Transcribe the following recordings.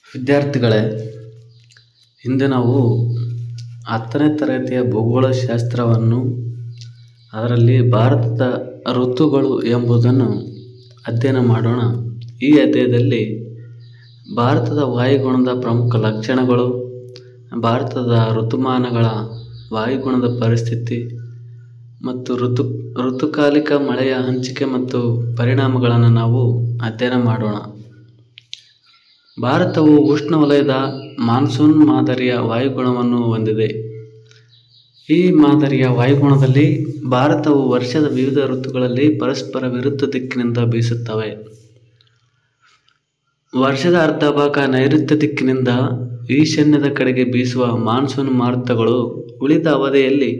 ವಿದ್ಯಾರ್ಥಿಗಳೇ, ಇಂದು ನಾವು 10ನೇ ತರಗತಿಯ ಭೂಗೋಳಶಾಸ್ತ್ರವನ್ನು ಅದರಲ್ಲಿ ಭಾರತದ ಋತುಗಳು ಎಂಬುದನ್ನು ಅಧ್ಯಯನ ಮಾಡೋಣ. ಈ ಅಧ್ಯಾಯದಲ್ಲಿ ಭಾರತದ ವಾಯುಗುಣದ ಪ್ರಮುಖ ಲಕ್ಷಣಗಳು, ಭಾರತದ ಋತುಮಾನಗಳ ವಾಯುಗುಣದ ಪರಿಸ್ಥಿತಿ ಮತ್ತು ಋತುಕಾಲಿಕ ಮಳೆಯ ಹಂಚಿಕೆ ಮತ್ತು ಪರಿಣಾಮಗಳನ್ನು ನಾವು ಅಧ್ಯಯನ ಮಾಡೋಣ. ಭಾರತವು ಉಷ್ಣವಲಯದ ಮಾನ್ಸೂನ್ ಮಾದರಿಯ ವಾಯುಗುಣವನ್ನು ಹೊಂದಿದೆ. ಈ ಮಾದರಿಯ ವಾಯುಗುಣದಲ್ಲಿ ಭಾರತವು ವರ್ಷದ ವಿವಿಧ ಋತುಗಳಲ್ಲಿ ಪರಸ್ಪರ ವಿರುದ್ಧ ದಿಕ್ಕಿನಿಂದ ಬೀಸುತ್ತವೆ. ವರ್ಷದ ಅರ್ಧ ಭಾಗ ನೈಋತ್ಯ ದಿಕ್ಕಿನಿಂದ ಈಶಾನ್ಯದ ಕಡೆಗೆ ಬೀಸುವ ಮಾನ್ಸೂನ್ ಮಾರುತಗಳು ಉಳಿದ ಅವಧಿಯಲ್ಲಿ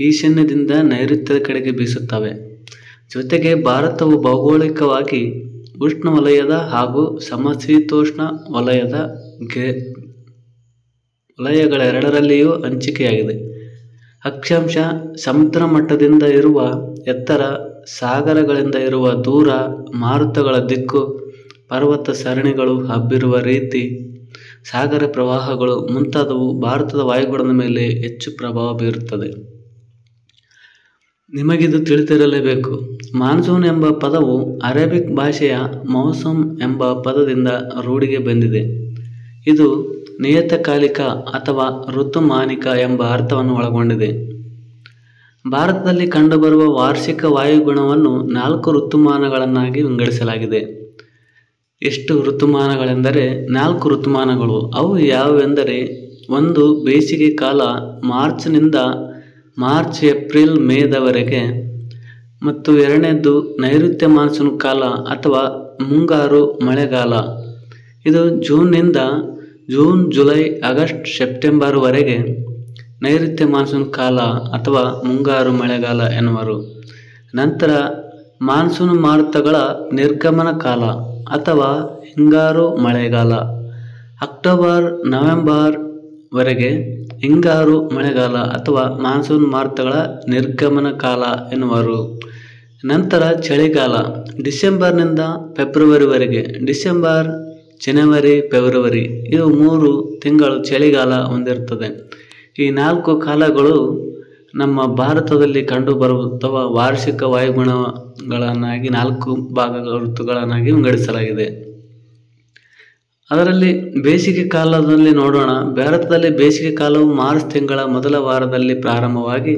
ಈಶಾನ್ಯದಿಂದ ನೈಋತ್ಯದ ಕಡೆಗೆ ಬೀಸುತ್ತವೆ. ಜೊತೆಗೆ ಭಾರತವು ಭೌಗೋಳಿಕವಾಗಿ ಉಷ್ಣವಲಯದ ಹಾಗೂ ಸಮಶೀತೋಷ್ಣ ವಲಯಗಳೆರಡರಲ್ಲಿಯೂ ಹಂಚಿಕೆಯಾಗಿದೆ. ಅಕ್ಷಾಂಶ, ಸಮುದ್ರ ಮಟ್ಟದಿಂದ ಇರುವ ಎತ್ತರ, ಸಾಗರಗಳಿಂದ ಇರುವ ದೂರ, ಮಾರುತಗಳ ದಿಕ್ಕು, ಪರ್ವತ ಸರಣಿಗಳು ಹಬ್ಬಿರುವ ರೀತಿ, ಸಾಗರ ಪ್ರವಾಹಗಳು ಮುಂತಾದವು ಭಾರತದ ವಾಯುಗುಣದ ಮೇಲೆ ಹೆಚ್ಚು ಪ್ರಭಾವ ಬೀರುತ್ತದೆ. ನಿಮಗಿದು ತಿಳಿದಿರಲೇಬೇಕು. ಮಾನ್ಸೂನ್ ಎಂಬ ಪದವು ಅರೇಬಿಕ್ ಭಾಷೆಯ ಮೌಸಮ್ ಎಂಬ ಪದದಿಂದ ರೂಢಿಗೆ ಬಂದಿದೆ. ಇದು ನಿಯತಕಾಲಿಕ ಅಥವಾ ಋತುಮಾನಿಕ ಎಂಬ ಅರ್ಥವನ್ನು ಒಳಗೊಂಡಿದೆ. ಭಾರತದಲ್ಲಿ ಕಂಡುಬರುವ ವಾರ್ಷಿಕ ವಾಯುಗುಣವನ್ನು 4 ಋತುಮಾನಗಳನ್ನಾಗಿ ವಿಂಗಡಿಸಲಾಗಿದೆ. ಎಷ್ಟು ಋತುಮಾನಗಳೆಂದರೆ 4 ಋತುಮಾನಗಳು. ಅವು ಯಾವುವೆಂದರೆ, 1. ಬೇಸಿಗೆ ಕಾಲ ಮಾರ್ಚ್ನಿಂದ ಏಪ್ರಿಲ್ ಮೇದವರೆಗೆ, ಮತ್ತು 2ನೇದು ನೈಋತ್ಯ ಮಾನ್ಸೂನ್ ಕಾಲ ಅಥವಾ ಮುಂಗಾರು ಮಳೆಗಾಲ. ಇದು ಜೂನ್, ಜುಲೈ, ಆಗಸ್ಟ್, ಸೆಪ್ಟೆಂಬರ್ ವರೆಗೆ ನೈಋತ್ಯ ಮಾನ್ಸೂನ್ ಕಾಲ ಅಥವಾ ಮುಂಗಾರು ಮಳೆಗಾಲ ಎನ್ನುವರು. ನಂತರ ಮಾನ್ಸೂನ್ ಮಾರುತಗಳ ನಿರ್ಗಮನ ಕಾಲ ಅಥವಾ ಹಿಂಗಾರು ಮಳೆಗಾಲ. ಅಕ್ಟೋಬರ್, ನವೆಂಬರ್ ವರೆಗೆ ಹಿಂಗಾರು ಮಳೆಗಾಲ ಅಥವಾ ಮಾನ್ಸೂನ್ ಮಾರುತಗಳ ನಿರ್ಗಮನ ಕಾಲ ಎನ್ನುವರು. ನಂತರ ಚಳಿಗಾಲ ಡಿಸೆಂಬರ್ನಿಂದ ಫೆಬ್ರವರಿವರೆಗೆ. ಡಿಸೆಂಬರ್, ಜನವರಿ, ಫೆಬ್ರವರಿ ಇವು 3 ತಿಂಗಳು ಚಳಿಗಾಲ ಹೊಂದಿರುತ್ತದೆ. ಈ 4 ಕಾಲಗಳು ನಮ್ಮ ಭಾರತದಲ್ಲಿ ಕಂಡುಬರುತ್ತವ ವಾರ್ಷಿಕ ವಾಯುಗುಣಗಳನ್ನಾಗಿ 4 ಋತುಗಳನ್ನಾಗಿ ವಿಂಗಡಿಸಲಾಗಿದೆ. ಅದರಲ್ಲಿ ಬೇಸಿಗೆ ಕಾಲದಲ್ಲಿ ನೋಡೋಣ. ಭಾರತದಲ್ಲಿ ಬೇಸಿಗೆ ಕಾಲವು ಮಾರ್ಚ್ ತಿಂಗಳ ಮೊದಲ ವಾರದಲ್ಲಿ ಪ್ರಾರಂಭವಾಗಿ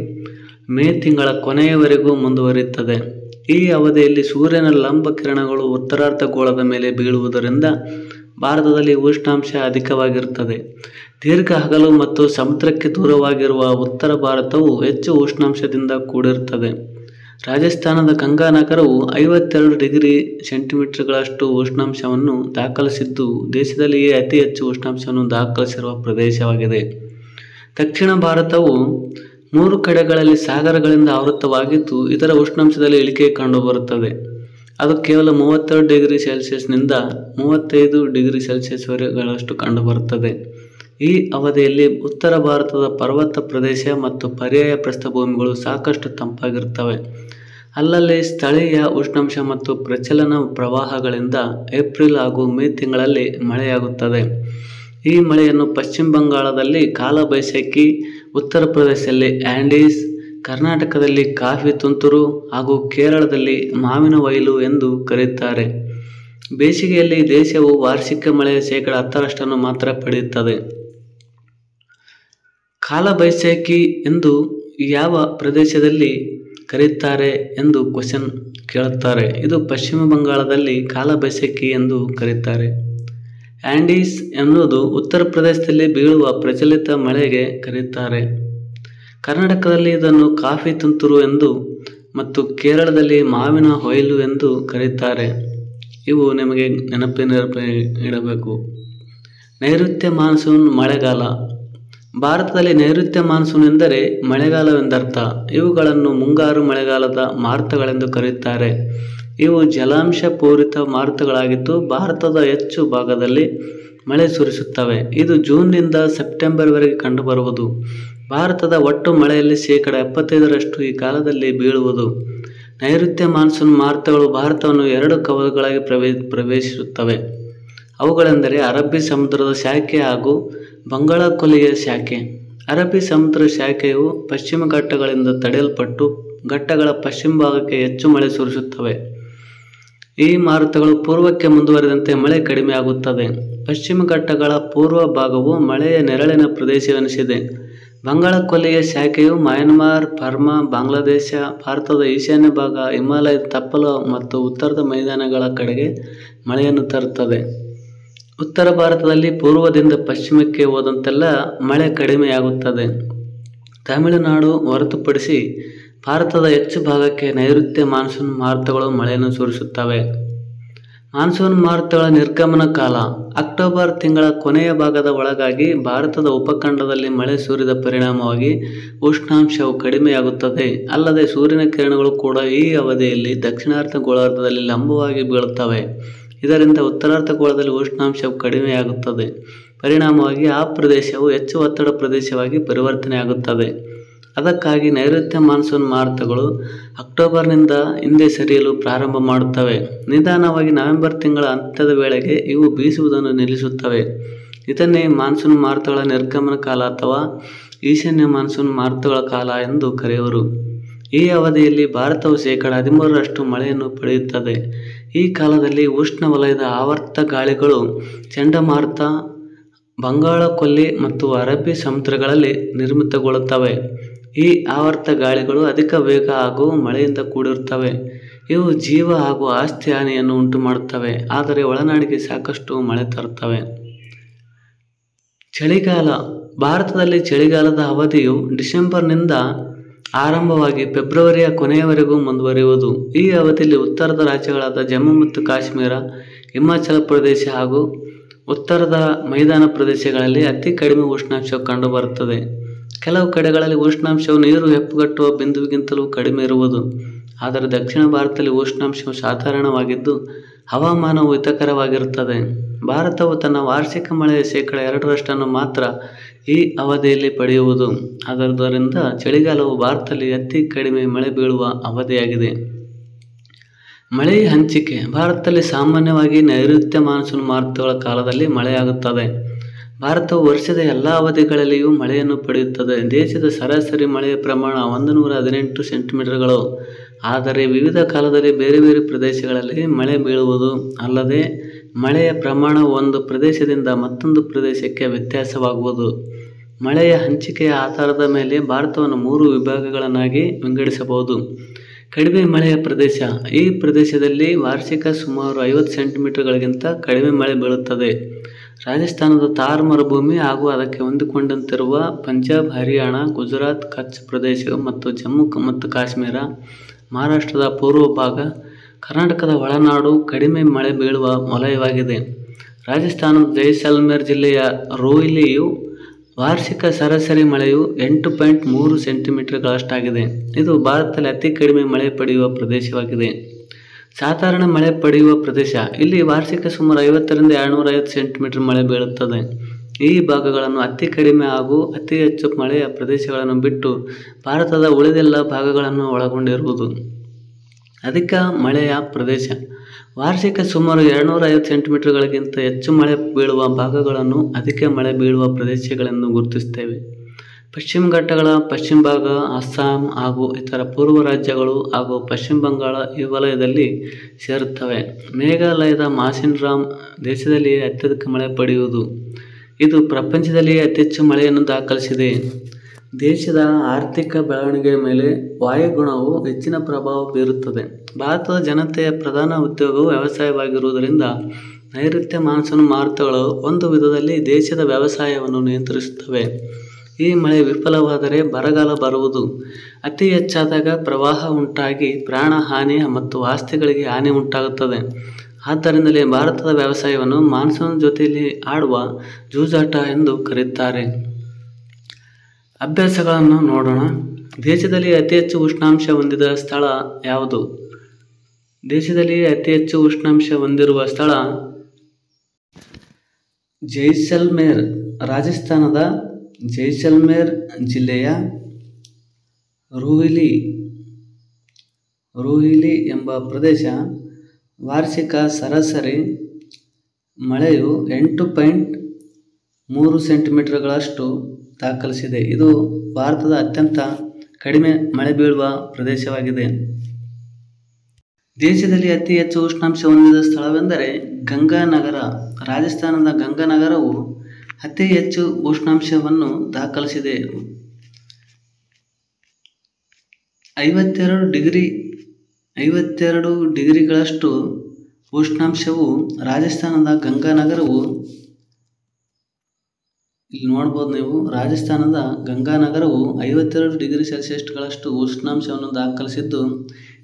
ಮೇ ತಿಂಗಳ ಕೊನೆಯವರೆಗೂ ಮುಂದುವರಿಯುತ್ತದೆ. ಈ ಅವಧಿಯಲ್ಲಿ ಸೂರ್ಯನ ಲಂಬ ಕಿರಣಗಳು ಉತ್ತರಾರ್ಧಗೋಳದ ಮೇಲೆ ಬೀಳುವುದರಿಂದ ಭಾರತದಲ್ಲಿ ಉಷ್ಣಾಂಶ ಅಧಿಕವಾಗಿರುತ್ತದೆ. ದೀರ್ಘ ಹಗಲು ಮತ್ತು ಸಮುದ್ರಕ್ಕೆ ದೂರವಾಗಿರುವ ಉತ್ತರ ಭಾರತವು ಹೆಚ್ಚು ಉಷ್ಣಾಂಶದಿಂದ ಕೂಡಿರುತ್ತದೆ. ರಾಜಸ್ಥಾನದ ಗಂಗಾ ನಗರವು 52 ಡಿಗ್ರಿ ಸೆಂಟಿಮೀಟರ್ಗಳಷ್ಟು ಉಷ್ಣಾಂಶವನ್ನು ದಾಖಲಿಸಿದ್ದು ದೇಶದಲ್ಲಿಯೇ ಅತಿ ಹೆಚ್ಚು ಉಷ್ಣಾಂಶವನ್ನು ದಾಖಲಿಸಿರುವ ಪ್ರದೇಶವಾಗಿದೆ. ದಕ್ಷಿಣ ಭಾರತವು 3 ಕಡೆಗಳಲ್ಲಿ ಸಾಗರಗಳಿಂದ ಆವೃತವಾಗಿದ್ದು ಇದರ ಉಷ್ಣಾಂಶದಲ್ಲಿ ಇಳಿಕೆ ಕಂಡುಬರುತ್ತದೆ. ಅದು ಕೇವಲ 32 ಡಿಗ್ರಿ ಸೆಲ್ಸಿಯಸ್ನಿಂದ 35 ಡಿಗ್ರಿ ಸೆಲ್ಸಿಯಸ್ವರೆಗಳಷ್ಟು ಕಂಡುಬರುತ್ತದೆ. ಈ ಅವಧಿಯಲ್ಲಿ ಉತ್ತರ ಭಾರತದ ಪರ್ವತ ಪ್ರದೇಶ ಮತ್ತು ಪರ್ಯಾಯ ಪ್ರಸ್ಥಭೂಮಿಗಳು ಸಾಕಷ್ಟು ತಂಪಾಗಿರುತ್ತವೆ. ಅಲ್ಲಲ್ಲಿ ಸ್ಥಳೀಯ ಉಷ್ಣಾಂಶ ಮತ್ತು ಪ್ರಚಲನ ಪ್ರವಾಹಗಳಿಂದ ಏಪ್ರಿಲ್ ಹಾಗೂ ಮೇ ತಿಂಗಳಲ್ಲಿ ಮಳೆಯಾಗುತ್ತದೆ. ಈ ಮಳೆಯನ್ನು ಪಶ್ಚಿಮ ಬಂಗಾಳದಲ್ಲಿ ಕಾಲಬೈಸಾಖಿ, ಉತ್ತರ ಪ್ರದೇಶದಲ್ಲಿ ಆಂಡೀಸ್, ಕರ್ನಾಟಕದಲ್ಲಿ ಕಾಫಿ ತುಂತುರು ಹಾಗೂ ಕೇರಳದಲ್ಲಿ ಮಾವಿನ ಕೊಯ್ಲು ಎಂದು ಕರೆಯುತ್ತಾರೆ. ಬೇಸಿಗೆಯಲ್ಲಿ ದೇಶವು ವಾರ್ಷಿಕ ಮಳೆಯ 10% ಮಾತ್ರ ಪಡೆಯುತ್ತದೆ. ಕಾಲಬೈಸಾಖಿ ಎಂದು ಯಾವ ಪ್ರದೇಶದಲ್ಲಿ ಕರೆಯುತ್ತಾರೆ ಎಂದು ಕ್ವಶನ್ ಕೇಳುತ್ತಾರೆ. ಇದು ಪಶ್ಚಿಮ ಬಂಗಾಳದಲ್ಲಿ ಕಾಲಬೈಸಾಖಿ ಎಂದು ಕರೆಯುತ್ತಾರೆ. ಆಂಡೀಸ್ ಎನ್ನುವುದು ಉತ್ತರ ಪ್ರದೇಶದಲ್ಲಿ ಬೀಳುವ ಪ್ರಚಲಿತ ಮಳೆಗೆ ಕರೆಯುತ್ತಾರೆ. ಕರ್ನಾಟಕದಲ್ಲಿ ಇದನ್ನು ಕಾಫಿ ತುಂತುರು ಎಂದು ಮತ್ತು ಕೇರಳದಲ್ಲಿ ಮಾವಿನ ಕೊಯ್ಲು ಎಂದು ಕರೆಯುತ್ತಾರೆ. ಇವು ನಿಮಗೆ ನೆನಪಿಡಬೇಕು. ನೈಋತ್ಯ ಮಾನ್ಸೂನ್ ಮಳೆಗಾಲ. ಭಾರತದಲ್ಲಿ ನೈಋತ್ಯ ಮಾನ್ಸೂನ್ ಎಂದರೆ ಮಳೆಗಾಲವೆಂದರ್ಥ. ಇವುಗಳನ್ನು ಮುಂಗಾರು ಮಳೆಗಾಲದ ಮಾರುತಗಳೆಂದು ಕರೆಯುತ್ತಾರೆ. ಇವು ಜಲಾಂಶ ಪೂರಿತ ಮಾರುತಗಳಾಗಿದ್ದು ಭಾರತದ ಹೆಚ್ಚು ಭಾಗದಲ್ಲಿ ಮಳೆ ಸುರಿಸುತ್ತವೆ. ಇದು ಜೂನ್ನಿಂದ ಸೆಪ್ಟೆಂಬರ್ವರೆಗೆ ಕಂಡುಬರುವುದು. ಭಾರತದ ಒಟ್ಟು ಮಳೆಯಲ್ಲಿ 75% ಈ ಕಾಲದಲ್ಲಿ ಬೀಳುವುದು. ನೈಋತ್ಯ ಮಾನ್ಸೂನ್ ಮಾರುತಗಳು ಭಾರತವನ್ನು 2 ಕವಲುಗಳಾಗಿ ಪ್ರವೇಶಿಸುತ್ತವೆ. ಅವುಗಳೆಂದರೆ ಅರಬ್ಬಿ ಸಮುದ್ರದ ಶಾಖೆ ಹಾಗೂ ಬಂಗಾಳ ಕೊಲ್ಲಿಯ ಶಾಖೆ. ಅರಬ್ಬಿ ಸಮುದ್ರ ಶಾಖೆಯು ಪಶ್ಚಿಮ ಘಟ್ಟಗಳಿಂದ ತಡೆಯಲ್ಪಟ್ಟು ಘಟ್ಟಗಳ ಪಶ್ಚಿಮ ಭಾಗಕ್ಕೆ ಹೆಚ್ಚು ಮಳೆ ಸುರಿಸುತ್ತವೆ. ಈ ಮಾರುತಗಳು ಪೂರ್ವಕ್ಕೆ ಮುಂದುವರಿದಂತೆ ಮಳೆ ಕಡಿಮೆಯಾಗುತ್ತದೆ. ಪಶ್ಚಿಮ ಘಟ್ಟಗಳ ಪೂರ್ವ ಭಾಗವು ಮಳೆಯ ನೆರಳಿನ ಪ್ರದೇಶವೆನಿಸಿದೆ. ಬಂಗಾಳ ಕೊಲ್ಲಿಯ ಶಾಖೆಯು ಮಯನ್ಮಾರ್, ಬರ್ಮಾ, ಬಾಂಗ್ಲಾದೇಶ, ಭಾರತದ ಈಶಾನ್ಯ ಭಾಗ, ಹಿಮಾಲಯದ ತಪ್ಪಲು ಮತ್ತು ಉತ್ತರದ ಮೈದಾನಗಳ ಕಡೆಗೆ ಮಳೆಯನ್ನು ತರುತ್ತದೆ. ಉತ್ತರ ಭಾರತದಲ್ಲಿ ಪೂರ್ವದಿಂದ ಪಶ್ಚಿಮಕ್ಕೆ ಹೋದಂತೆಲ್ಲ ಮಳೆ ಕಡಿಮೆಯಾಗುತ್ತದೆ. ತಮಿಳುನಾಡು ಹೊರತುಪಡಿಸಿ ಭಾರತದ ಹೆಚ್ಚು ಭಾಗಕ್ಕೆ ನೈಋತ್ಯ ಮಾನ್ಸೂನ್ ಮಾರುತಗಳು ಮಳೆಯನ್ನು ಸುರಿಸುತ್ತವೆ. ಮಾನ್ಸೂನ್ ಮಾರುತಗಳ ನಿರ್ಗಮನ ಕಾಲ ಅಕ್ಟೋಬರ್ ತಿಂಗಳ ಕೊನೆಯ ಭಾಗದ ಒಳಗಾಗಿ ಭಾರತದ ಉಪಖಂಡದಲ್ಲಿ ಮಳೆ ಸುರಿದ ಪರಿಣಾಮವಾಗಿ ಉಷ್ಣಾಂಶವು ಕಡಿಮೆಯಾಗುತ್ತದೆ. ಅಲ್ಲದೆ ಸೂರ್ಯನ ಕಿರಣಗಳು ಕೂಡ ಈ ಅವಧಿಯಲ್ಲಿ ದಕ್ಷಿಣಾರ್ಧ ಗೋಳಾರ್ಧದಲ್ಲಿ ಲಂಬವಾಗಿ ಬೀಳುತ್ತವೆ. ಇದರಿಂದ ಉತ್ತರಾರ್ಧಗೋಳದಲ್ಲಿ ಉಷ್ಣಾಂಶವು ಕಡಿಮೆಯಾಗುತ್ತದೆ. ಪರಿಣಾಮವಾಗಿ ಆ ಪ್ರದೇಶವು ಹೆಚ್ಚು ಒತ್ತಡ ಪ್ರದೇಶವಾಗಿ ಪರಿವರ್ತನೆಯಾಗುತ್ತದೆ. ಅದಕ್ಕಾಗಿ ನೈಋತ್ಯ ಮಾನ್ಸೂನ್ ಮಾರುತಗಳು ಅಕ್ಟೋಬರ್ನಿಂದ ಹಿಂದೆ ಸರಿಯಲು ಪ್ರಾರಂಭ ಮಾಡುತ್ತವೆ. ನಿಧಾನವಾಗಿ ನವೆಂಬರ್ ತಿಂಗಳ ಅಂತ್ಯದ ವೇಳೆಗೆ ಇವು ಬೀಸುವುದನ್ನು ನಿಲ್ಲಿಸುತ್ತವೆ. ಇದನ್ನೇ ಮಾನ್ಸೂನ್ ಮಾರುತಗಳ ನಿರ್ಗಮನ ಕಾಲ ಅಥವಾ ಈಶಾನ್ಯ ಮಾನ್ಸೂನ್ ಮಾರುತಗಳ ಕಾಲ ಎಂದು ಕರೆಯುವರು. ಈ ಅವಧಿಯಲ್ಲಿ ಭಾರತವು 13% ಮಳೆಯನ್ನು ಪಡೆಯುತ್ತದೆ. ಈ ಕಾಲದಲ್ಲಿ ಉಷ್ಣವಲಯದ ಆವರ್ತ ಗಾಳಿಗಳು ಚಂಡಮಾರುತ, ಬಂಗಾಳ ಕೊಲ್ಲಿ ಮತ್ತು ಅರಬ್ಬಿ ಸಮುದ್ರಗಳಲ್ಲಿ ನಿರ್ಮಿತಗೊಳ್ಳುತ್ತವೆ. ಈ ಆವರ್ತ ಗಾಳಿಗಳು ಅಧಿಕ ವೇಗ ಹಾಗೂ ಮಳೆಯಿಂದ ಕೂಡಿರುತ್ತವೆ. ಇವು ಜೀವ ಹಾಗೂ ಆಸ್ತಿ ಹಾನಿಯನ್ನು ಉಂಟುಮಾಡುತ್ತವೆ, ಆದರೆ ಒಳನಾಡಿಗೆ ಸಾಕಷ್ಟು ಮಳೆ ತರುತ್ತವೆ. ಚಳಿಗಾಲ ಭಾರತದಲ್ಲಿ ಚಳಿಗಾಲದ ಅವಧಿಯು ಡಿಸೆಂಬರ್ನಿಂದ ಆರಂಭವಾಗಿ ಫೆಬ್ರವರಿಯ ಕೊನೆಯವರೆಗೂ ಮುಂದುವರಿಯುವುದು. ಈ ಅವಧಿಯಲ್ಲಿ ಉತ್ತರದ ರಾಜ್ಯಗಳಾದ ಜಮ್ಮು ಮತ್ತು ಕಾಶ್ಮೀರ, ಹಿಮಾಚಲ ಪ್ರದೇಶ ಹಾಗೂ ಉತ್ತರದ ಮೈದಾನ ಪ್ರದೇಶಗಳಲ್ಲಿ ಅತಿ ಕಡಿಮೆ ಉಷ್ಣಾಂಶ ಕಂಡುಬರುತ್ತದೆ. ಕೆಲವು ಕಡೆಗಳಲ್ಲಿ ಉಷ್ಣಾಂಶವು ನೀರು ಹೆಪ್ಪುಗಟ್ಟುವ ಬಿಂದುವಿಗಿಂತಲೂ ಕಡಿಮೆ ಇರುವುದು. ಆದರೆ ದಕ್ಷಿಣ ಭಾರತದಲ್ಲಿ ಉಷ್ಣಾಂಶವು ಸಾಧಾರಣವಾಗಿದ್ದು ಹವಾಮಾನವು ಹಿತಕರವಾಗಿರುತ್ತದೆ. ಭಾರತವು ತನ್ನ ವಾರ್ಷಿಕ ಮಳೆಯ 2% ಮಾತ್ರ ಈ ಅವಧಿಯಲ್ಲಿ ಪಡೆಯುವುದು. ಆದ್ದರಿಂದ ಚಳಿಗಾಲವು ಭಾರತದಲ್ಲಿ ಅತಿ ಕಡಿಮೆ ಮಳೆ ಬೀಳುವ ಅವಧಿಯಾಗಿದೆ. ಮಳೆಯ ಹಂಚಿಕೆ ಭಾರತದಲ್ಲಿ ಸಾಮಾನ್ಯವಾಗಿ ನೈಋತ್ಯ ಮಾನ್ಸೂನ್ ಮಾರುತಗಳ ಕಾಲದಲ್ಲಿ ಮಳೆಯಾಗುತ್ತದೆ. ಭಾರತವು ವರ್ಷದ ಎಲ್ಲ ಅವಧಿಗಳಲ್ಲಿಯೂ ಮಳೆಯನ್ನು ಪಡೆಯುತ್ತದೆ. ದೇಶದ ಸರಾಸರಿ ಮಳೆಯ ಪ್ರಮಾಣ 118 ಸೆಂಟಿಮೀಟರ್ಗಳು. ಆದರೆ ವಿವಿಧ ಕಾಲದಲ್ಲಿ ಬೇರೆ ಬೇರೆ ಪ್ರದೇಶಗಳಲ್ಲಿ ಮಳೆ ಬೀಳುವುದು. ಅಲ್ಲದೆ ಮಳೆಯ ಪ್ರಮಾಣ ಒಂದು ಪ್ರದೇಶದಿಂದ ಮತ್ತೊಂದು ಪ್ರದೇಶಕ್ಕೆ ವ್ಯತ್ಯಾಸವಾಗುವುದು. ಮಳೆಯ ಹಂಚಿಕೆಯ ಆಧಾರದ ಮೇಲೆ ಭಾರತವನ್ನು 3 ವಿಭಾಗಗಳನ್ನಾಗಿ ವಿಂಗಡಿಸಬಹುದು. ಕಡಿಮೆ ಮಳೆಯ ಪ್ರದೇಶ ಈ ಪ್ರದೇಶದಲ್ಲಿ ವಾರ್ಷಿಕ ಸುಮಾರು 50 ಸೆಂಟಿಮೀಟರ್ಗಳಿಗಿಂತ ಕಡಿಮೆ ಮಳೆ ಬೀಳುತ್ತದೆ. ರಾಜಸ್ಥಾನದ ಥಾರ್ ಮರುಭೂಮಿ ಹಾಗೂ ಅದಕ್ಕೆ ಹೊಂದಿಕೊಂಡಂತಿರುವ ಪಂಜಾಬ್, ಹರಿಯಾಣ, ಗುಜರಾತ್, ಕಚ್ ಪ್ರದೇಶ ಮತ್ತು ಜಮ್ಮು ಮತ್ತು ಕಾಶ್ಮೀರ, ಮಹಾರಾಷ್ಟ್ರದ ಪೂರ್ವ ಭಾಗ, ಕರ್ನಾಟಕದ ಒಳನಾಡು ಕಡಿಮೆ ಮಳೆ ಬೀಳುವ ವಲಯವಾಗಿದೆ. ರಾಜಸ್ಥಾನದ ಜೈಸಲ್ಮೇರ್ ಜಿಲ್ಲೆಯ ರೋಹಿಲಿಯು ವಾರ್ಷಿಕ ಸರಾಸರಿ ಮಳೆಯು 8.3 ಸೆಂಟಿಮೀಟರ್ಗಳಷ್ಟಾಗಿದೆ. ಇದು ಭಾರತದಲ್ಲಿ ಅತಿ ಕಡಿಮೆ ಮಳೆ ಪಡೆಯುವ ಪ್ರದೇಶವಾಗಿದೆ. ಸಾಧಾರಣ ಮಳೆ ಪಡೆಯುವ ಪ್ರದೇಶ ಇಲ್ಲಿ ವಾರ್ಷಿಕ ಸುಮಾರು 50 ರಿಂದ 250 ಸೆಂಟಿಮೀಟರ್ ಮಳೆ ಬೀಳುತ್ತದೆ. ಈ ಭಾಗಗಳನ್ನು ಅತಿ ಕಡಿಮೆ ಹಾಗೂ ಅತಿ ಹೆಚ್ಚು ಮಳೆಯ ಪ್ರದೇಶಗಳನ್ನು ಬಿಟ್ಟು ಭಾರತದ ಉಳಿದೆಲ್ಲ ಭಾಗಗಳನ್ನು ಒಳಗೊಂಡಿರುವುದು. ಅಧಿಕ ಮಳೆಯ ಪ್ರದೇಶ ವಾರ್ಷಿಕ ಸುಮಾರು 250 ಸೆಂಟಿಮೀಟರ್ಗಳಿಗಿಂತ ಹೆಚ್ಚು ಮಳೆ ಬೀಳುವ ಭಾಗಗಳನ್ನು ಅಧಿಕ ಮಳೆ ಬೀಳುವ ಪ್ರದೇಶಗಳೆಂದು ಗುರುತಿಸುತ್ತೇವೆ. ಪಶ್ಚಿಮ ಘಟ್ಟಗಳ ಪಶ್ಚಿಮ ಭಾಗ, ಅಸ್ಸಾಂ ಹಾಗೂ ಇತರ ಪೂರ್ವ ರಾಜ್ಯಗಳು ಹಾಗೂ ಪಶ್ಚಿಮ ಬಂಗಾಳ ಈ ವಲಯದಲ್ಲಿ ಸೇರುತ್ತವೆ. ಮೇಘಾಲಯದ ಮಾಸಿನ್ರಾಮ್ ದೇಶದಲ್ಲಿಯೇ ಅತ್ಯಧಿಕ ಮಳೆ ಪಡೆಯುವುದು. ಇದು ಪ್ರಪಂಚದಲ್ಲಿಯೇ ಅತಿ ಹೆಚ್ಚು ಮಳೆಯನ್ನು ದಾಖಲಿಸಿದೆ. ದೇಶದ ಆರ್ಥಿಕ ಬೆಳವಣಿಗೆಯ ಮೇಲೆ ವಾಯುಗುಣವು ಹೆಚ್ಚಿನ ಪ್ರಭಾವ ಬೀರುತ್ತದೆ. ಭಾರತದ ಜನತೆಯ ಪ್ರಧಾನ ಉದ್ಯೋಗವು ವ್ಯವಸಾಯವಾಗಿರುವುದರಿಂದ ನೈಋತ್ಯ ಮಾನ್ಸೂನ್ ಮಾರುತಗಳು ಒಂದು ವಿಧದಲ್ಲಿ ದೇಶದ ವ್ಯವಸಾಯವನ್ನು ನಿಯಂತ್ರಿಸುತ್ತವೆ. ಈ ಮಳೆ ವಿಫಲವಾದರೆ ಬರಗಾಲ ಬರುವುದು. ಅತಿ ಹೆಚ್ಚಾದಾಗ ಪ್ರವಾಹ ಉಂಟಾಗಿ ಪ್ರಾಣ ಹಾನಿ ಮತ್ತು ಆಸ್ತಿಗಳಿಗೆ ಹಾನಿ ಉಂಟಾಗುತ್ತದೆ. ಆದ್ದರಿಂದಲೇ ಭಾರತದ ವ್ಯವಸಾಯವನ್ನು ಮಾನ್ಸೂನ್ ಜೊತೆಯಲ್ಲಿ ಆಡುವ ಜೂಜಾಟ ಎಂದು ಕರೆಯುತ್ತಾರೆ. ಅಭ್ಯಾಸಗಳನ್ನು ನೋಡೋಣ. ದೇಶದಲ್ಲಿ ಅತಿ ಹೆಚ್ಚು ಉಷ್ಣಾಂಶ ಹೊಂದಿದ ಸ್ಥಳ ಯಾವುದು? ದೇಶದಲ್ಲಿ ಅತಿ ಹೆಚ್ಚು ಉಷ್ಣಾಂಶ ಹೊಂದಿರುವ ಸ್ಥಳ ಜೈಸಲ್ಮೇರ್. ರಾಜಸ್ಥಾನದ ಜೈಸಲ್ಮೇರ್ ಜಿಲ್ಲೆಯ ರೋಹಿಲಿ ಎಂಬ ಪ್ರದೇಶ ವಾರ್ಷಿಕ ಸರಾಸರಿ ಮಳೆಯು 8.3 ಸೆಂಟಿಮೀಟರ್ಗಳಷ್ಟು ದಾಖಲಿಸಿದೆ. ಇದು ಭಾರತದ ಅತ್ಯಂತ ಕಡಿಮೆ ಮಳೆ ಬೀಳುವ ಪ್ರದೇಶವಾಗಿದೆ. ದೇಶದಲ್ಲಿ ಅತಿ ಹೆಚ್ಚು ಉಷ್ಣಾಂಶ ಹೊಂದಿದ ಸ್ಥಳವೆಂದರೆ ಗಂಗಾನಗರ. ರಾಜಸ್ಥಾನದ ಗಂಗಾನಗರವು ಅತಿ ಹೆಚ್ಚು ಉಷ್ಣಾಂಶವನ್ನು ದಾಖಲಿಸಿದೆ. 52 ಡಿಗ್ರಿಗಳಷ್ಟು ಉಷ್ಣಾಂಶವು ರಾಜಸ್ಥಾನದ ಗಂಗಾನಗರವು, ಇಲ್ಲಿ ನೋಡ್ಬೋದು ನೀವು, ರಾಜಸ್ಥಾನದ ಗಂಗಾನಗರವು 52 ಡಿಗ್ರಿ ಸೆಲ್ಸಿಯಸ್ಗಳಷ್ಟು ಉಷ್ಣಾಂಶವನ್ನು ದಾಖಲಿಸಿದ್ದು,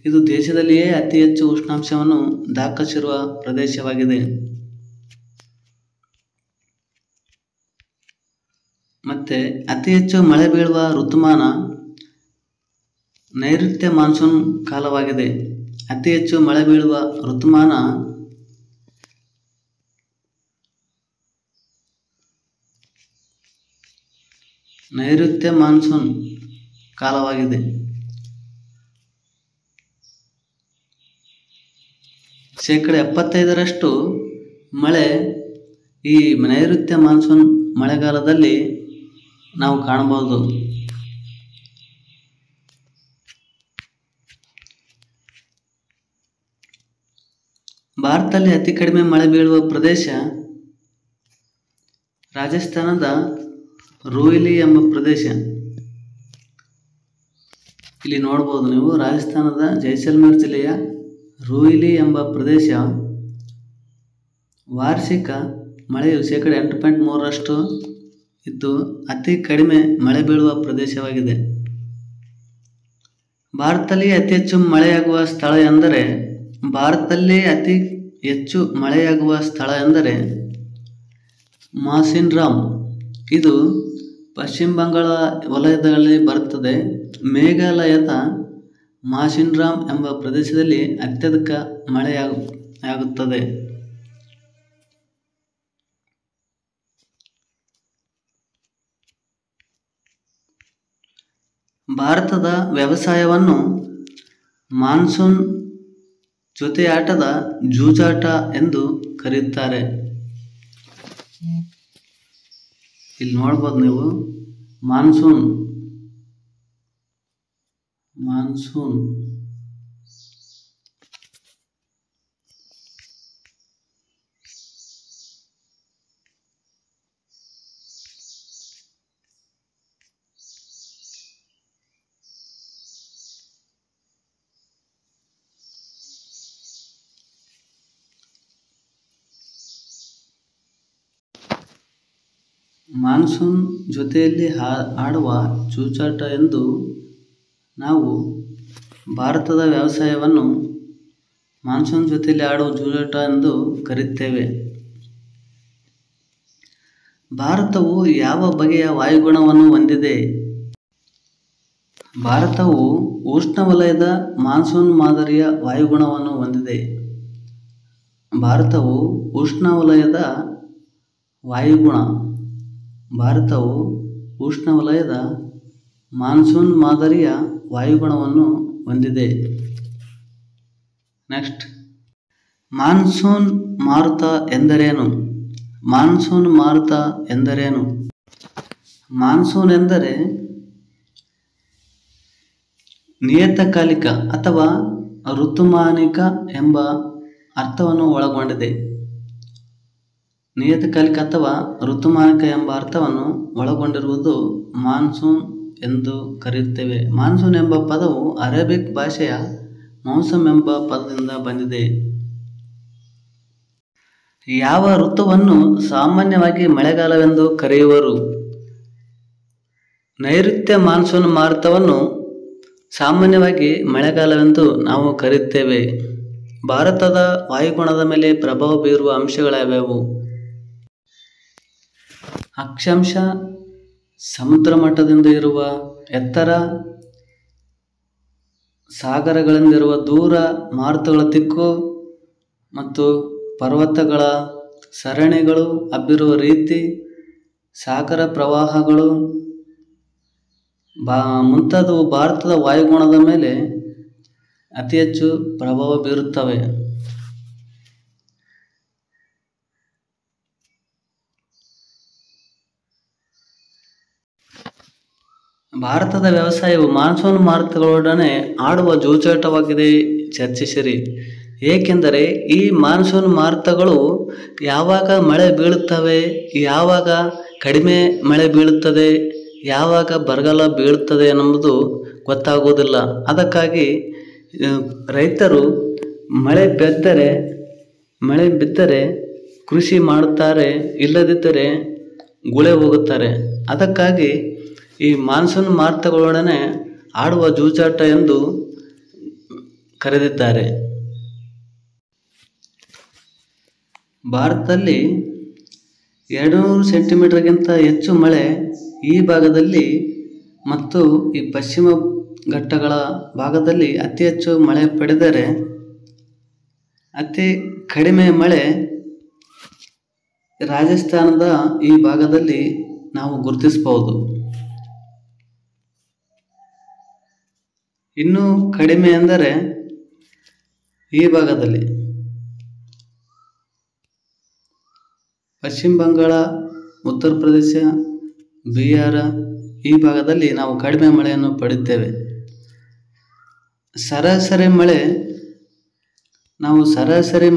ಇದು ದೇಶದಲ್ಲಿಯೇ ಅತಿ ಹೆಚ್ಚು ಉಷ್ಣಾಂಶವನ್ನು ದಾಖಲಿಸಿರುವ ಪ್ರದೇಶವಾಗಿದೆ. ಮತ್ತೆ ಅತಿ ಹೆಚ್ಚು ಮಳೆ ಬೀಳುವ ಋತುಮಾನ ನೈಋತ್ಯ ಮಾನ್ಸೂನ್ ಕಾಲವಾಗಿದೆ. ಅತಿ ಹೆಚ್ಚು ಮಳೆ ಬೀಳುವ ಋತುಮಾನ ನೈಋತ್ಯ ಮಾನ್ಸೂನ್ ಕಾಲವಾಗಿದೆ. ಶೇಕಡ 75ರಷ್ಟು ಮಳೆ ಈ ನೈಋತ್ಯ ಮಾನ್ಸೂನ್ ಮಳೆಗಾಲದಲ್ಲಿ ನಾವು ಕಾಣಬಹುದು. ಭಾರತದಲ್ಲಿ ಅತಿ ಕಡಿಮೆ ಮಳೆ ಬೀಳುವ ಪ್ರದೇಶ ರಾಜಸ್ಥಾನದ ರೋಹಿಲಿ ಎಂಬ ಪ್ರದೇಶ. ಇಲ್ಲಿ ನೋಡ್ಬೋದು ನೀವು, ರಾಜಸ್ಥಾನದ ಜೈಸಲ್ಮೇರ್ ಜಿಲ್ಲೆಯ ರೋಹಿಲಿ ಎಂಬ ಪ್ರದೇಶ ವಾರ್ಷಿಕ ಮಳೆಯು ಶೇಕಡ 8.3ರಷ್ಟು ಇದ್ದು ಅತಿ ಕಡಿಮೆ ಮಳೆ ಬೀಳುವ ಪ್ರದೇಶವಾಗಿದೆ. ಭಾರತದಲ್ಲಿ ಅತಿ ಹೆಚ್ಚು ಮಳೆಯಾಗುವ ಸ್ಥಳ ಎಂದರೆ ಮಾಸಿನ್ರಾಮ್. ಇದು ಪಶ್ಚಿಮ ಬಂಗಾಳ ವಲಯದಲ್ಲಿ ಬರುತ್ತದೆ. ಮೇಘಾಲಯದ ಮಾಸಿನ್ರಾಮ್ ಎಂಬ ಪ್ರದೇಶದಲ್ಲಿ ಅತ್ಯಧಿಕ ಮಳೆಯಾಗುತ್ತದೆ. ಭಾರತದ ವ್ಯವಸಾಯವನ್ನು ಮಾನ್ಸೂನ್ ಜೊತೆಯಾಟದ ಜೂಜಾಟ ಎಂದು ಕರೆಯುತ್ತಾರೆ. ಇಲ್ಲಿ ನೋಡ್ಬೋದು ನೀವು, ಮಾನ್ಸೂನ್ ಮಾನ್ಸೂನ್ ಜೊತೆಯಲ್ಲಿ ಆಡುವ ಜೂಜಾಟ ಎಂದು ನಾವು ಭಾರತದ ವ್ಯವಸಾಯವನ್ನು ಮಾನ್ಸೂನ್ ಜೊತೆಯಲ್ಲಿ ಆಡುವ ಜೂಜಾಟ ಎಂದು ಕರೆಯುತ್ತೇವೆ. ಭಾರತವು ಯಾವ ಬಗೆಯ ವಾಯುಗುಣವನ್ನು ಹೊಂದಿದೆ? ಭಾರತವು ಉಷ್ಣವಲಯದ ಮಾನ್ಸೂನ್ ಮಾದರಿಯ ವಾಯುಗುಣವನ್ನು ಹೊಂದಿದೆ. ಭಾರತವು ಉಷ್ಣವಲಯದ ಮಾನ್ಸೂನ್ ಮಾದರಿಯ ವಾಯುಗುಣವನ್ನು ಹೊಂದಿದೆ. ನೆಕ್ಸ್ಟ್, ಮಾನ್ಸೂನ್ ಮಾರುತ ಎಂದರೇನು? ಮಾನ್ಸೂನ್ ಎಂದರೆ ನಿಯತಕಾಲಿಕ ಅಥವಾ ಋತುಮಾನಿಕ ಎಂಬ ಅರ್ಥವನ್ನು ಒಳಗೊಂಡಿದೆ. ನಿಯತಕಾಲಿಕ ಅಥವಾ ಋತುಮಾನಿಕ ಎಂಬ ಅರ್ಥವನ್ನು ಒಳಗೊಂಡಿರುವುದು ಮಾನ್ಸೂನ್ ಎಂದು ಕರೆಯುತ್ತೇವೆ. ಮಾನ್ಸೂನ್ ಎಂಬ ಪದವು ಅರೇಬಿಕ್ ಭಾಷೆಯ ಮೌಸಮ್ ಎಂಬ ಪದದಿಂದ ಬಂದಿದೆ. ಯಾವ ಋತುವನ್ನು ಸಾಮಾನ್ಯವಾಗಿ ಮಳೆಗಾಲವೆಂದು ಕರೆಯುವರು? ನೈಋತ್ಯ ಮಾನ್ಸೂನ್ ಮಾರುತವನ್ನು ಸಾಮಾನ್ಯವಾಗಿ ಮಳೆಗಾಲವೆಂದು ನಾವು ಕರೆಯುತ್ತೇವೆ. ಭಾರತದ ವಾಯುಗುಣದ ಮೇಲೆ ಪ್ರಭಾವ ಬೀರುವ ಅಂಶಗಳ್ಯಾವ್ಯಾವು? ಅಕ್ಷಾಂಶ, ಸಮುದ್ರ ಮಟ್ಟದಿಂದ ಇರುವ ಎತ್ತರ, ಸಾಗರಗಳಿಂದಿರುವ ದೂರ, ಮಾರುತಗಳ ದಿಕ್ಕು ಮತ್ತು ಪರ್ವತಗಳ ಸರಣಿಗಳು ಹಬ್ಬಿರುವ ರೀತಿ, ಸಾಗರ ಪ್ರವಾಹಗಳು ಮುಂತಾದವು ಭಾರತದ ವಾಯುಗುಣದ ಮೇಲೆ ಅತಿ ಹೆಚ್ಚು ಪ್ರಭಾವ ಬೀರುತ್ತವೆ. ಭಾರತದ ವ್ಯವಸಾಯವು ಮಾನ್ಸೂನ್ ಮಾರುತಗಳೊಡನೆ ಆಡುವ ಜೂಜಾಟವಾಗಿದೆ. ಚರ್ಚಿಸಿರಿ. ಏಕೆಂದರೆ ಈ ಮಾನ್ಸೂನ್ ಮಾರುತಗಳು ಯಾವಾಗ ಮಳೆ ಬೀಳುತ್ತವೆ, ಯಾವಾಗ ಕಡಿಮೆ ಮಳೆ ಬೀಳುತ್ತದೆ, ಯಾವಾಗ ಬರಗಾಲ ಬೀಳುತ್ತದೆ ಎನ್ನುವುದು ಗೊತ್ತಾಗುವುದಿಲ್ಲ. ಅದಕ್ಕಾಗಿ ರೈತರು ಮಳೆ ಬಿದ್ದರೆ ಕೃಷಿ ಮಾಡುತ್ತಾರೆ, ಇಲ್ಲದಿದ್ದರೆ ಗುಳೆ ಹೋಗುತ್ತಾರೆ. ಅದಕ್ಕಾಗಿ ಈ ಮಾನ್ಸೂನ್ ಮಾರುತಗಳೊಡನೆ ಆಡುವ ಜೂಜಾಟ ಎಂದು ಕರೆದಿದ್ದಾರೆ. ಭಾರತದಲ್ಲಿ 200 ಸೆಂಟಿಮೀಟರ್ಗಿಂತ ಹೆಚ್ಚು ಮಳೆ ಈ ಭಾಗದಲ್ಲಿ ಮತ್ತು ಈ ಪಶ್ಚಿಮ ಘಟ್ಟಗಳ ಭಾಗದಲ್ಲಿ ಅತಿ ಹೆಚ್ಚು ಮಳೆ ಪಡೆದರೆ, ಅತಿ ಕಡಿಮೆ ಮಳೆ ರಾಜಸ್ಥಾನದ ಈ ಭಾಗದಲ್ಲಿ ನಾವು ಗುರುತಿಸಬಹುದು. ಇನ್ನೂ ಕಡಿಮೆ ಎಂದರೆ ಈ ಭಾಗದಲ್ಲಿ ಪಶ್ಚಿಮ ಬಂಗಾಳ, ಉತ್ತರ ಪ್ರದೇಶ, ಬಿಹಾರ ಈ ಭಾಗದಲ್ಲಿ ನಾವು ಕಡಿಮೆ ಮಳೆಯನ್ನು ಪಡೆಯುತ್ತೇವೆ. ಸರಾಸರಿ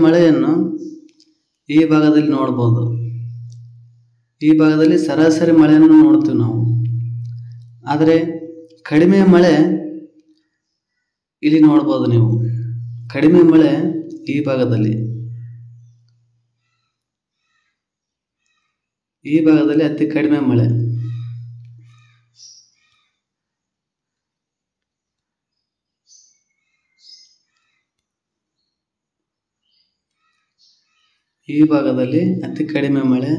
ಮಳೆಯನ್ನು ಈ ಭಾಗದಲ್ಲಿ ನೋಡ್ಬೋದು. ಈ ಭಾಗದಲ್ಲಿ ಸರಾಸರಿ ಮಳೆಯನ್ನು ನೋಡ್ತೀವಿ ನಾವು. ಆದರೆ ಕಡಿಮೆ ಮಳೆ ಇಲ್ಲಿ ನೋಡ್ಬೋದು ನೀವು. ಕಡಿಮೆ ಮಳೆ ಈ ಭಾಗದಲ್ಲಿ ಅತಿ ಕಡಿಮೆ ಮಳೆ. ಈ ಭಾಗದಲ್ಲಿ ಅತಿ ಕಡಿಮೆ ಮಳೆ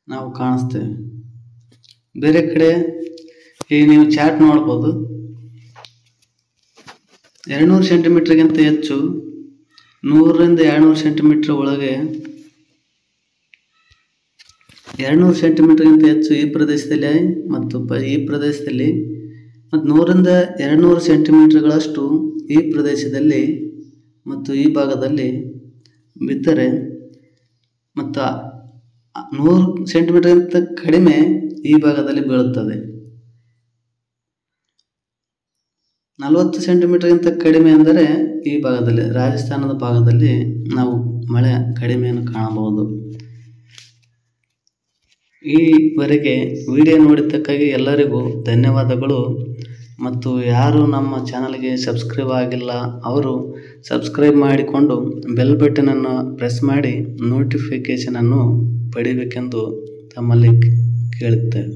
ನಾವು ಕಾಣಿಸ್ತೇವೆ. ಬೇರೆ ಕಡೆ ಈಗ ನೀವು ಚಾರ್ಟ್ ನೋಡ್ಬೋದು. 200 ಸೆಂಟಿಮೀಟರ್ಗಿಂತ ಹೆಚ್ಚು, 100ರಿಂದ 200 ಸೆಂಟಿಮೀಟರ್ ಒಳಗೆ, 200 ಸೆಂಟಿಮೀಟರ್ಗಿಂತ ಹೆಚ್ಚು ಈ ಪ್ರದೇಶದಲ್ಲಿ ಮತ್ತು ಈ ಪ್ರದೇಶದಲ್ಲಿ, ಮತ್ತು 100ರಿಂದ 200 ಸೆಂಟಿಮೀಟರ್ಗಳಷ್ಟು ಈ ಪ್ರದೇಶದಲ್ಲಿ ಮತ್ತು ಈ ಭಾಗದಲ್ಲಿ ಬಿದ್ದರೆ, ಮತ್ತು 100 ಸೆಂಟಿಮೀಟರ್ಗಿಂತ ಕಡಿಮೆ ಈ ಭಾಗದಲ್ಲಿ ಬೀಳುತ್ತದೆ. 40 ಸೆಂಟಿಮೀಟರ್ಗಿಂತ ಕಡಿಮೆ ಅಂದರೆ ಈ ಭಾಗದಲ್ಲಿ, ರಾಜಸ್ಥಾನದ ಭಾಗದಲ್ಲಿ ನಾವು ಮಳೆ ಕಡಿಮೆಯನ್ನು ಕಾಣಬಹುದು. ಈವರೆಗೆ ವಿಡಿಯೋ ನೋಡಿದ್ದಕ್ಕಾಗಿ ಎಲ್ಲರಿಗೂ ಧನ್ಯವಾದಗಳು. ಮತ್ತು ಯಾರು ನಮ್ಮ ಚಾನಲ್ಗೆ ಸಬ್ಸ್ಕ್ರೈಬ್ ಆಗಿಲ್ಲ ಅವರು ಸಬ್ಸ್ಕ್ರೈಬ್ ಮಾಡಿಕೊಂಡು ಬೆಲ್ ಬಟನನ್ನು ಪ್ರೆಸ್ ಮಾಡಿ ನೋಟಿಫಿಕೇಷನನ್ನು ಪಡಿಬೇಕೆಂದು ತಮ್ಮಲ್ಲಿ ಕೇಳುತ್ತೇವೆ.